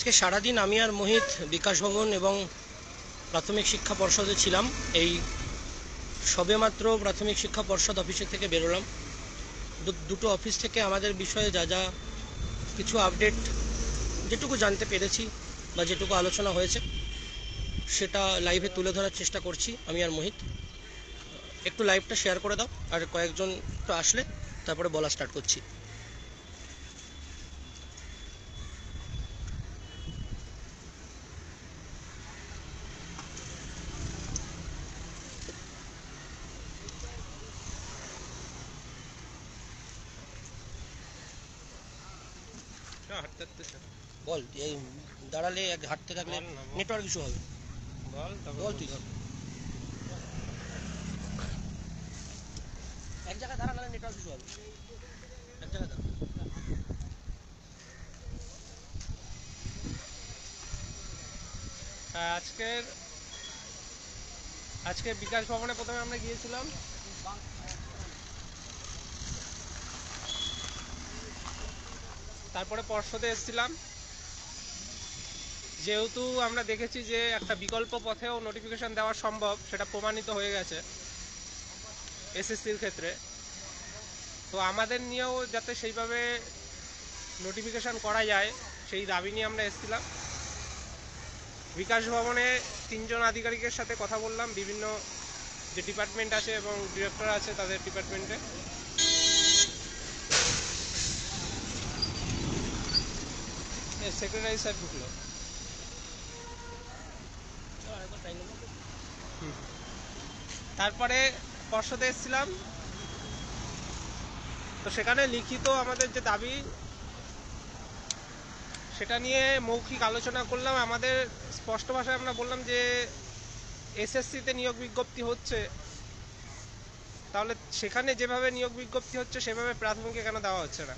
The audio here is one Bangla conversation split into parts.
আজকে সারাদিন আমি আর মোহিত বিকাশ ভবন এবং প্রাথমিক শিক্ষা পর্ষদে ছিলাম। এই সবেমাত্র প্রাথমিক শিক্ষা পর্ষদ অফিসের থেকে বেরোলাম। দুটো অফিস থেকে আমাদের বিষয়ে যা যা কিছু আপডেট যেটুকু জানতে পেরেছি বা যেটুকু আলোচনা হয়েছে সেটা লাইভে তুলে ধরার চেষ্টা করছি আমি আর মোহিত। একটু লাইভটা শেয়ার করে দাও, আর কয়েকজন তো আসলে তারপরে বলা স্টার্ট করছি। বল, এই দাঁড়ালে হাঁটতে থাকলে নেটওয়ার্ক ইস্যু হবে। বল তুই ধর, এক জায়গায় দাঁড়া, নাহলে নেটওয়ার্ক ইস্যু হবে। এক জায়গায় দাঁড়া। আজকে বিকাশ ভবনে প্রথমে আমরা গিয়েছিলাম, তারপরে পর্ষদে এসেছিলাম। যেহেতু আমরা দেখেছি যে একটা বিকল্প পথেও নোটিফিকেশন দেওয়া সম্ভব, সেটা প্রমাণিত হয়ে গেছে এসএসসির ক্ষেত্রে। তো আমাদের নিয়েও যাতে সেইভাবে নোটিফিকেশন করা যায় সেই দাবি নিয়ে আমরা এসেছিলাম। বিকাশ ভবনে 3 জন আধিকারিকের সাথে কথা বললাম, বিভিন্ন যে ডিপার্টমেন্ট আছে এবং ডিরেক্টর আছে তাদের ডিপার্টমেন্টে। সেক্রেটারি স্যার ঢুকলো। তারপরে পর্ষদে এসেছিলাম, তো সেখানে লিখিত আমাদের যে দাবি সেটা নিয়ে মৌখিক আলোচনা করলাম। আমাদের স্পষ্ট ভাষায় আমরা বললাম যে এসএসসিতে নিয়োগ বিজ্ঞপ্তি হচ্ছে, তাহলে সেখানে যেভাবে নিয়োগ বিজ্ঞপ্তি হচ্ছে সেভাবে প্রাথমিকে কেন দেওয়া হচ্ছে না?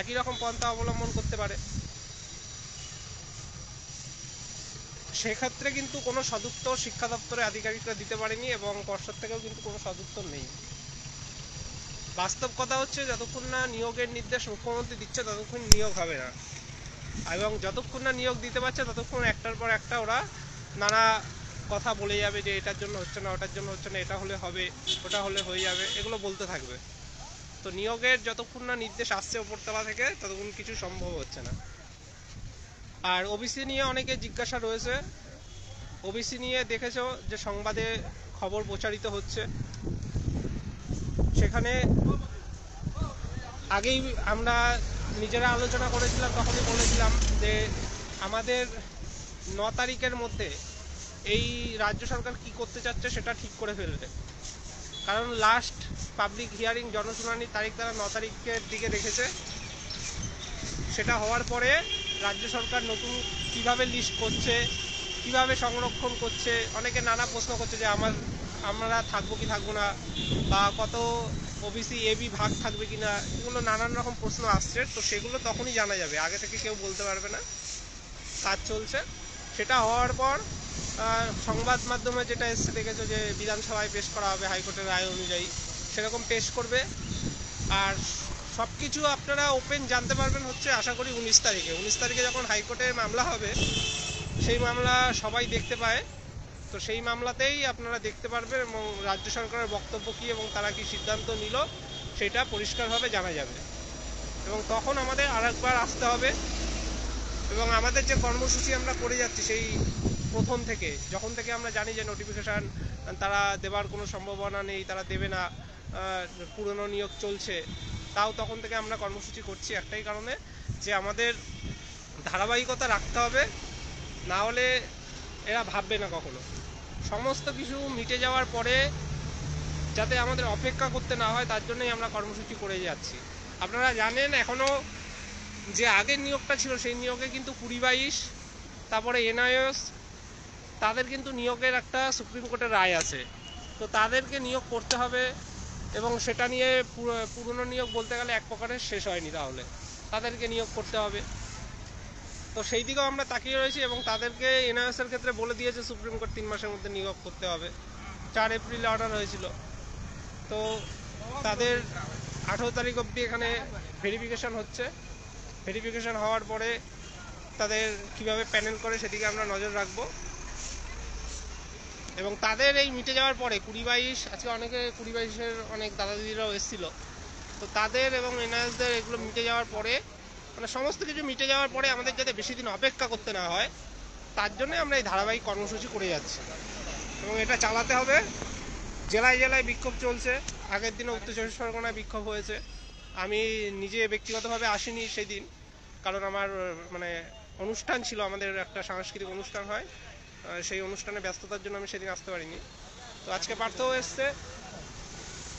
একই রকম পন্থা অবলম্বন করতে পারে। সেক্ষেত্রে কিন্তু কোনো সদুত্তর শিক্ষা দপ্তরে আধিকারিকরা দিতে পারেনি এবং পর্ষদ থেকেও কিন্তু কোনো সদুত্তর নেই। বাস্তব কথা হচ্ছে, যতক্ষণ না নিয়োগের নির্দেশ মুখ্যমন্ত্রী দিচ্ছে ততক্ষণ নিয়োগ হবে না, এবং যতক্ষণ না নিয়োগ দিতে পারছে ততক্ষণ একটার পর একটা ওরা নানা কথা বলে যাবে যে এটার জন্য হচ্ছে না, ওটার জন্য হচ্ছে না, এটা হলে হবে, ওটা হলে হয়ে যাবে, এগুলো বলতে থাকবে। তো নিয়োগের যতক্ষণ না নির্দেশ আসছে উপরতলা থেকে ততক্ষণ কিছু সম্ভব হচ্ছে না। আর ওবিসি নিয়ে অনেকে জিজ্ঞাসা রয়েছে। ওবিসি নিয়ে দেখেছো যে সংবাদে খবর প্রচারিত হচ্ছে, সেখানে আগেই আমরা নিজেরা আলোচনা করেছিলাম, তখনই বলেছিলাম যে আমাদের 9 তারিখের মধ্যে এই রাজ্য সরকার কি করতে চাচ্ছে সেটা ঠিক করে ফেলবে। কারণ লাস্ট পাবলিক হিয়ারিং জনশুনানির তারিখ তারা 9 তারিখের দিকে রেখেছে। সেটা হওয়ার পরে রাজ্য সরকার নতুন কিভাবে লিস্ট করছে, কিভাবে সংরক্ষণ করছে, অনেকে নানা প্রশ্ন করছে যে আমরা থাকবো কি থাকবো না, বা কত ওবিসি এবি ভাগ থাকবে কিনা, এগুলো নানান রকম প্রশ্ন আসছে। তো সেগুলো তখনই জানা যাবে, আগে থেকে কেউ বলতে পারবে না। কাজ চলছে। সেটা হওয়ার পর সংবাদ মাধ্যমে যেটা এসছে দেখেছো যে বিধানসভায় পেশ করা হবে হাইকোর্টের রায় অনুযায়ী, সেরকম পেশ করবে। আর সব কিছু আপনারা ওপেন জানতে পারবেন হচ্ছে আশা করি 19 তারিখে। 19 তারিখে যখন হাইকোর্টে মামলা হবে, সেই মামলা সবাই দেখতে পায়, তো সেই মামলাতেই আপনারা দেখতে পারবেন এবং রাজ্য সরকারের বক্তব্য কী এবং তারা কি সিদ্ধান্ত নিল সেটা পরিষ্কারভাবে জানা যাবে। এবং তখন আমাদের আরেকবার আসতে হবে এবং আমাদের যে কর্মসূচি আমরা করে যাচ্ছি সেই প্রথম থেকে, যখন থেকে আমরা জানি যে নোটিফিকেশান তারা দেবার কোনো সম্ভাবনা নেই, তারা দেবে না, পুরনো নিয়োগ চলছে, তাও তখন থেকে আমরা কর্মসূচি করছি একটাই কারণে, যে আমাদের ধারাবাহিকতা রাখতে হবে, না হলে এরা ভাববে না কখনো। সমস্ত কিছু মিটে যাওয়ার পরে যাতে আমাদের অপেক্ষা করতে না হয় তার জন্যই আমরা কর্মসূচি করে যাচ্ছি। আপনারা জানেন এখনও যে আগের নিয়োগটা ছিল সেই নিয়োগে কিন্তু 20-22, তারপরে এনআইএস, তাদের কিন্তু নিয়োগের একটা সুপ্রিম কোর্টের রায় আছে, তো তাদেরকে নিয়োগ করতে হবে। এবং সেটা নিয়ে পুরনো নিয়োগ বলতে গেলে এক প্রকারের শেষ হয়নি, তাহলে তাদেরকে নিয়োগ করতে হবে। তো সেই দিকেও আমরা তাকিয়ে রয়েছি এবং তাদেরকে এনআইএসের ক্ষেত্রে বলে দিয়েছে সুপ্রিম কোর্ট 3 মাসের মধ্যে নিয়োগ করতে হবে। 4 এপ্রিলে অর্ডার হয়েছিল, তো তাদের 18 তারিখ অবধি এখানে ভেরিফিকেশান হচ্ছে। ভেরিফিকেশান হওয়ার পরে তাদের কিভাবে প্যানেল করে সেদিকে আমরা নজর রাখবো। এবং তাদের এই মিটে যাওয়ার পরে 20-22 আজকে অনেকে 20-22-এর অনেক দাদা দিদিরাও এসেছিল, তো তাদের এবং এনআরএসদের এগুলো মিটে যাওয়ার পরে মানে সমস্ত কিছু মিটে যাওয়ার পরে আমাদের যাতে বেশি দিন অপেক্ষা করতে না হয় তার জন্য আমরা এই ধারাবাহিক কর্মসূচি করে যাচ্ছি এবং এটা চালাতে হবে। জেলায় জেলায় বিক্ষোভ চলছে, আগের দিনে উত্তর চব্বিশ পরগনায় বিক্ষোভ হয়েছে। আমি নিজে ব্যক্তিগতভাবে আসিনি সেই দিন, কারণ আমার মানে অনুষ্ঠান ছিল, আমাদের একটা সাংস্কৃতিক অনুষ্ঠান হয়, সেই অনুষ্ঠানে ব্যস্ততার জন্য আমি সেদিন আসতে পারিনি। তো আজকে পার্থও এসছে,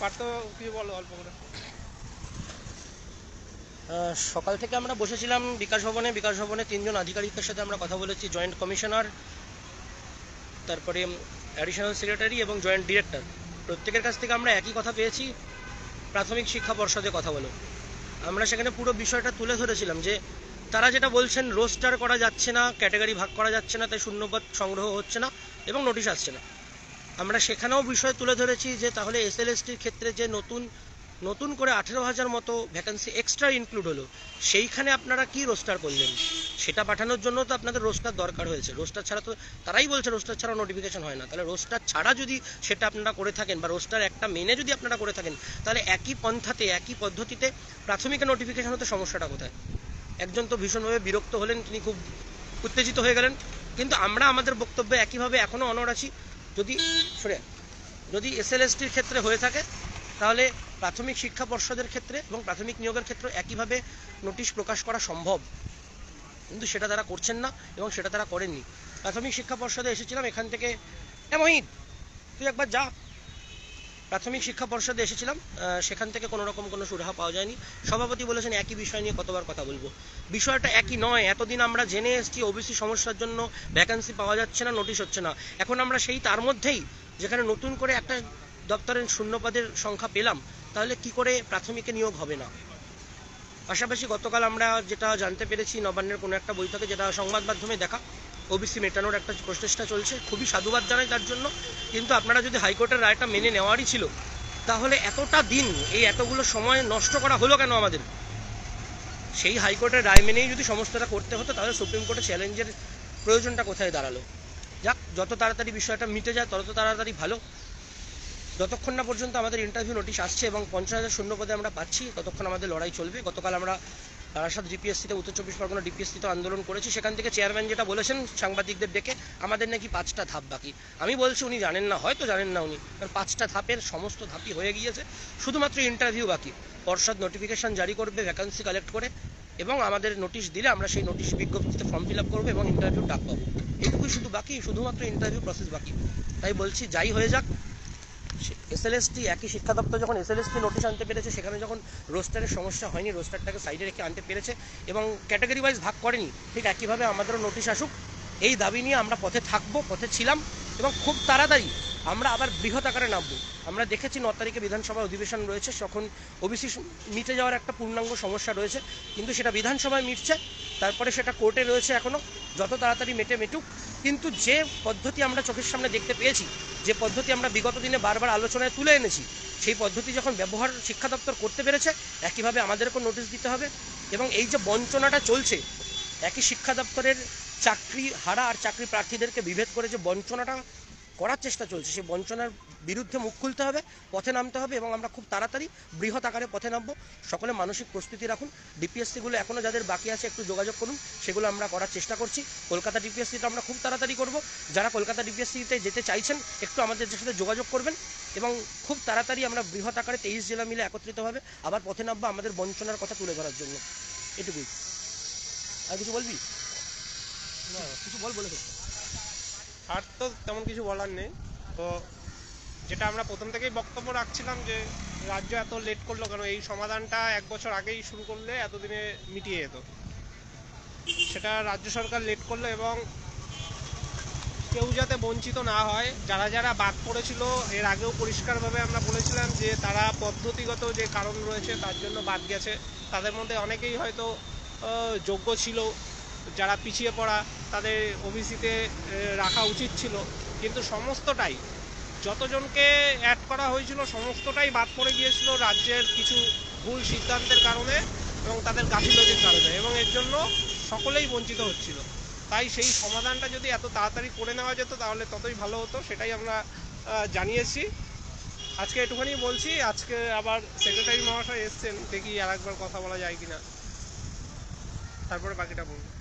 পার্থ কিছু বলো অল্প করে। সকাল থেকে আমরা বসেছিলাম বিকাশ ভবনে 3জন আধিকারিকের সাথে আমরা কথা বলেছি, জয়েন্ট কমিশনার, তারপরে অ্যাডিশনাল সেক্রেটারি এবং জয়েন্ট ডিরেক্টর। প্রত্যেকের কাছ থেকে আমরা একই কথা পেয়েছি, প্রাথমিক শিক্ষা পর্ষদে কথা বলো। আমরা সেখানে পুরো বিষয়টা তুলে ধরেছিলাম যে তারা যেটা বলছেন রোস্টার করা যাচ্ছে না, ক্যাটাগরি ভাগ করা যাচ্ছে না, তাই শূন্যপদ সংগ্রহ হচ্ছে না এবং নোটিশ আসছে না। আমরা সেখানেও বিষয় তুলে ধরেছি যে তাহলে এসএলএসটির ক্ষেত্রে যে নতুন করে 18,000 মতো ভ্যাকেন্সি এক্সট্রা ইনক্লুড হলো, সেইখানে আপনারা কি রোস্টার করলেন? সেটা পাঠানোর জন্য তো আপনাদের রোস্টার দরকার হয়েছে। রোস্টার ছাড়া তো তারাই বলছে রোস্টার ছাড়া নোটিফিকেশন হয় না। তাহলে রোস্টার ছাড়া যদি সেটা আপনারা করে থাকেন বা রোস্টার একটা মেনে যদি আপনারা করে থাকেন, তাহলে একই পন্থাতে একই পদ্ধতিতে প্রাথমিক নোটিফিকেশন হতে সমস্যাটা কোথায়? একজন তো ভীষণভাবে বিরক্ত হলেন, তিনি খুব উত্তেজিত হয়ে গেলেন, কিন্তু আমরা আমাদের বক্তব্যে একইভাবে এখনও অনড় আছি। যদি এসএলএসটির ক্ষেত্রে হয়ে থাকে তাহলে প্রাথমিক শিক্ষা পর্ষদের ক্ষেত্রে এবং প্রাথমিক নিয়োগের ক্ষেত্রে একইভাবে নোটিশ প্রকাশ করা সম্ভব, কিন্তু সেটা তারা করছেন না এবং সেটা তারা করেননি। প্রাথমিক শিক্ষা পর্ষদে এসেছিলাম, এখান থেকে মহিত তুই একবার যা, প্রাথমিক শিক্ষা পর্ষদে এসেছিলাম, সেখান থেকে কোনো রকম কোনো সুরাহা পাওয়া যায়নি। সভাপতি বলেছেন একই বিষয় নিয়ে কতবার কথা বলবো, বিষয়টা একই নয়। এতদিন আমরা জেনে এসেছি ওবিসি সমস্যার জন্য ভ্যাকেন্সি পাওয়া যাচ্ছে না, নোটিশ হচ্ছে না। এখন আমরা সেই তার মধ্যেই যেখানে নতুন করে একটা দপ্তরের শূন্যপদের সংখ্যা পেলাম, তাহলে কি করে প্রাথমিকে নিয়োগ হবে না? পাশাপাশি গতকাল আমরা যেটা জানতে পেরেছি নবান্নের কোনো একটা বৈঠকে, যেটা সংবাদ মাধ্যমে দেখা, ওবিসি মেটানোর একটা প্রচেষ্টা চলছে, খুবই সাধুবাদ জানাই তার জন্য। কিন্তু আপনারা যদি হাইকোর্টের রায়টা মেনে নেওয়ারই ছিল, তাহলে এতটা দিন এই এতগুলো সময় নষ্ট করা হলো কেন আমাদের? সেই হাইকোর্টের রায় মেনেই যদি সমস্তটা করতে হতো, তাহলে সুপ্রিম কোর্টে চ্যালেঞ্জের প্রয়োজনটা কোথায় দাঁড়ালো? যাক, যত তাড়াতাড়ি বিষয়টা মিটে যায় তত তাড়াতাড়ি ভালো। যতক্ষণ না পর্যন্ত আমাদের ইন্টারভিউ নোটিশ আসছে এবং 50,000 শূন্যপদে আমরা পাচ্ছি, ততক্ষণ আমাদের লড়াই চলবে। গতকাল আমরা বারাসাত ডিপিএসসিতে, উত্তর চব্বিশ পরগনা ডিপিএসসিতে আন্দোলন করেছি। সেখান থেকে চেয়ারম্যান যেটা বলেছেন সাংবাদিকদের ডেকে, আমাদের নাকি 5টা ধাপ বাকি। আমি বলছি উনি জানেন না, হয়তো জানেন না উনি, কারণ 5টা ধাপের সমস্ত ধাপই হয়ে গিয়েছে, শুধুমাত্র ইন্টারভিউ বাকি। পর্ষদ নোটিফিকেশন জারি করবে ভ্যাকেন্সি কালেক্ট করে, এবং আমাদের নোটিশ দিলে আমরা সেই নোটিশ বিজ্ঞপ্তিতে ফর্ম ফিল আপ করবো এবং ইন্টারভিউ ডাক পাবো। এইটুকুই শুধু বাকি, শুধুমাত্র ইন্টারভিউ প্রসেস বাকি। তাই বলছি যাই হয়ে যাক, এসএলএসটি একই শিক্ষা দপ্তর যখন এসএলএসটি নোটিশ আনতে পেরেছে, সেখানে যখন রোস্টারের সমস্যা হয়নি, রোস্টারটাকে সাইডে রেখে আনতে পেরেছে এবং ক্যাটাগরি ওয়াইজ ভাগ করেনি, ঠিক একইভাবে আমাদেরও নোটিশ আসুক, এই দাবি নিয়ে আমরা পথে থাকবো, পথে ছিলাম এবং খুব তাড়াতাড়ি আমরা আবার বৃহৎ আকারে নামবো। আমরা দেখেছি 9 তারিখে বিধানসভা অধিবেশন রয়েছে, তখন ওবিসি মিটে যাওয়ার একটা পূর্ণাঙ্গ সমস্যা রয়েছে, কিন্তু সেটা বিধানসভায় মিটছে, তারপরে সেটা কোর্টে রয়েছে এখনও, যত তাড়াতাড়ি মেটুক। কিন্তু যে পদ্ধতি আমরা চোখের সামনে দেখতে পেয়েছি, যে পদ্ধতি আমরা বিগত দিনে বারবার আলোচনায় তুলে এনেছি, সেই পদ্ধতি যখন ব্যবহার শিক্ষা দপ্তর করতে পেরেছে, একইভাবে আমাদেরকেও নোটিশ দিতে হবে। এবং এই যে বঞ্চনাটা চলছে, একই শিক্ষা দপ্তরের চাকরি হারা আর চাকরি প্রার্থীদেরকে বিভেদ করে যে বঞ্চনাটা করার চেষ্টা চলছে, সেই বঞ্চনার বিরুদ্ধে মুখ খুলতে হবে, পথে নামতে হবে এবং আমরা খুব তাড়াতাড়ি বৃহৎ আকারে পথে নামবো। সকলে মানসিক প্রস্তুতি রাখুন। ডিপিএসসিগুলো এখনও যাদের বাকি আছে একটু যোগাযোগ করুন, সেগুলো আমরা করার চেষ্টা করছি। কলকাতা ডিপিএসসিটা আমরা খুব তাড়াতাড়ি করব। যারা কলকাতা ডিপিএসসিতে যেতে চাইছেন একটু আমাদের সাথে যোগাযোগ করবেন এবং খুব তাড়াতাড়ি আমরা বৃহৎ আকারে 23 জেলা মিলে একত্রিতভাবে আবার পথে নামবো আমাদের বঞ্চনার কথা তুলে ধরার জন্য। এটুকুই। আর কিছু বলবি? না, কিছু বলে আর তো তেমন কিছু বলার নেই। তো যেটা আমরা প্রথম থেকেই বক্তব্য রাখছিলাম যে রাজ্য এত লেট করলো কেন, এই সমাধানটা 1 বছর আগেই শুরু করলে এতদিনে মিটিয়ে যেত। সেটা রাজ্য সরকার লেট করলো এবং কেউ যাতে বঞ্চিত না হয়। যারা যারা বাদ পড়েছিল, এর আগেও পরিষ্কারভাবে আমরা বলেছিলাম যে তারা পদ্ধতিগত যে কারণ রয়েছে তার জন্য বাদ গেছে। তাদের মধ্যে অনেকেই হয়তো যোগ্য ছিল, যারা পিছিয়ে পড়া তাদের ওবিসিতে রাখা উচিত ছিল, কিন্তু সমস্তটাই যতজনকে অ্যাড করা হয়েছিল সমস্তটাই বাদ পড়ে গিয়েছিল রাজ্যের কিছু ভুল সিদ্ধান্তের কারণে এবং তাদের গাফিলতির কারণে। এবং এর জন্য সকলেই বঞ্চিত হচ্ছিল। তাই সেই সমাধানটা যদি এত তাড়াতাড়ি করে নেওয়া যেত তাহলে ততই ভালো হতো, সেটাই আমরা জানিয়েছি। আজকে একটুখানি বলছি, আজকে আবার সেক্রেটারি মহাশয় এসছেন, দেখি আর একবার কথা বলা যায় কিনা, তারপরে বাকিটা বলবো।